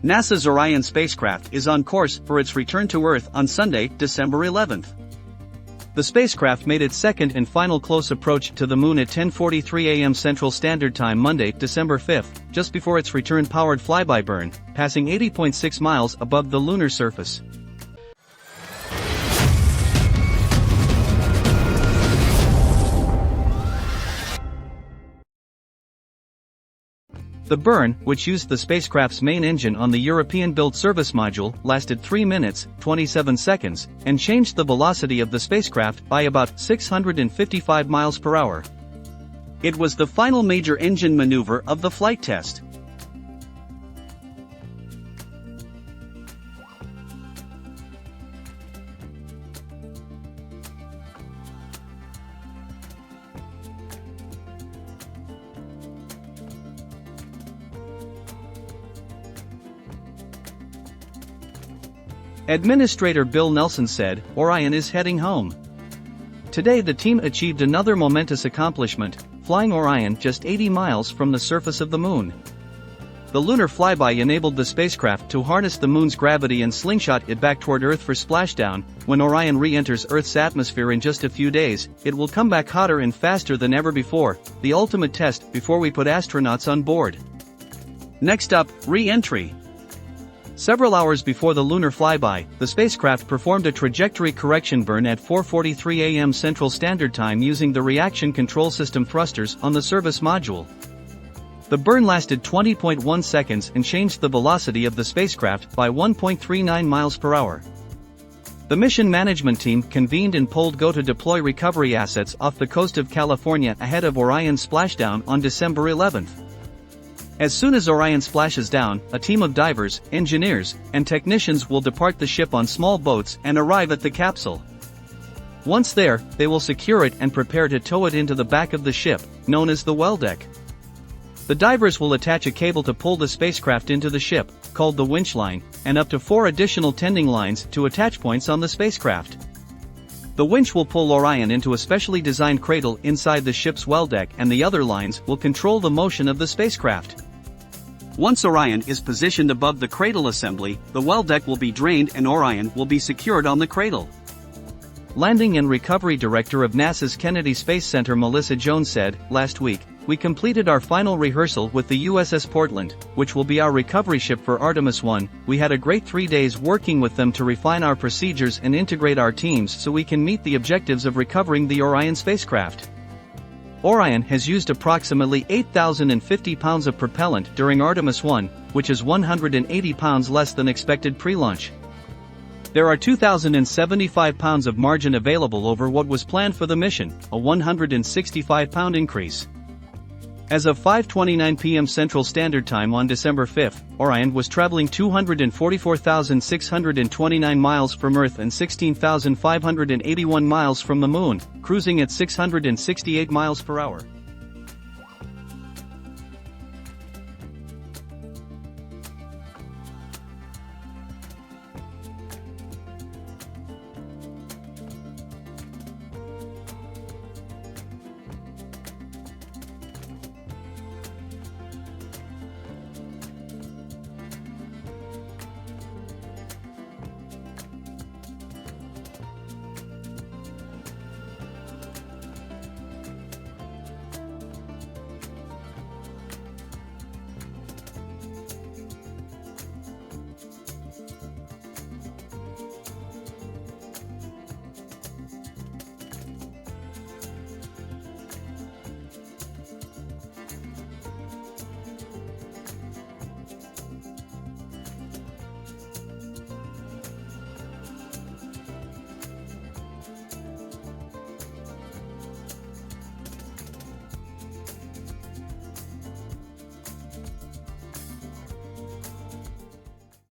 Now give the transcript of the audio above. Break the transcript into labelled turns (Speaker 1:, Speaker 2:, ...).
Speaker 1: NASA's Orion spacecraft is on course for its return to Earth on Sunday, December 11th. The spacecraft made its second and final close approach to the Moon at 10:43 a.m. Central Standard Time Monday, December 5th, just before its return-powered flyby burn, passing 80.6 miles above the lunar surface. The burn, which used the spacecraft's main engine on the European-built service module, lasted 3 minutes, 27 seconds, and changed the velocity of the spacecraft by about 655 miles per hour. It was the final major engine maneuver of the flight test. Administrator Bill Nelson said, "Orion is heading home." Today the team achieved another momentous accomplishment, flying Orion just 80 miles from the surface of the Moon. The lunar flyby enabled the spacecraft to harness the Moon's gravity and slingshot it back toward Earth for splashdown. When Orion re-enters Earth's atmosphere in just a few days, it will come back hotter and faster than ever before, the ultimate test before we put astronauts on board. Next up, re-entry. Several hours before the lunar flyby, the spacecraft performed a trajectory correction burn at 4:43 a.m. Central Standard Time using the reaction control system thrusters on the service module. The burn lasted 20.1 seconds and changed the velocity of the spacecraft by 1.39 miles per hour. The mission management team convened and pulled go to deploy recovery assets off the coast of California ahead of Orion's splashdown on December 11th. As soon as Orion splashes down, a team of divers, engineers, and technicians will depart the ship on small boats and arrive at the capsule. Once there, they will secure it and prepare to tow it into the back of the ship, known as the well deck. The divers will attach a cable to pull the spacecraft into the ship, called the winch line, and up to 4 additional tending lines to attach points on the spacecraft. The winch will pull Orion into a specially designed cradle inside the ship's well deck, and the other lines will control the motion of the spacecraft. Once Orion is positioned above the cradle assembly, the well deck will be drained and Orion will be secured on the cradle. Landing and Recovery Director of NASA's Kennedy Space Center Melissa Jones said, "Last week, we completed our final rehearsal with the USS Portland, which will be our recovery ship for Artemis 1. We had a great 3 days working with them to refine our procedures and integrate our teams so we can meet the objectives of recovering the Orion spacecraft." Orion has used approximately 8,050 pounds of propellant during Artemis 1, which is 180 pounds less than expected pre-launch. There are 2,075 pounds of margin available over what was planned for the mission, a 165-pound increase. As of 5:29 p.m. Central Standard Time on December 5, Orion was traveling 244,629 miles from Earth and 16,581 miles from the Moon, cruising at 668 miles per hour.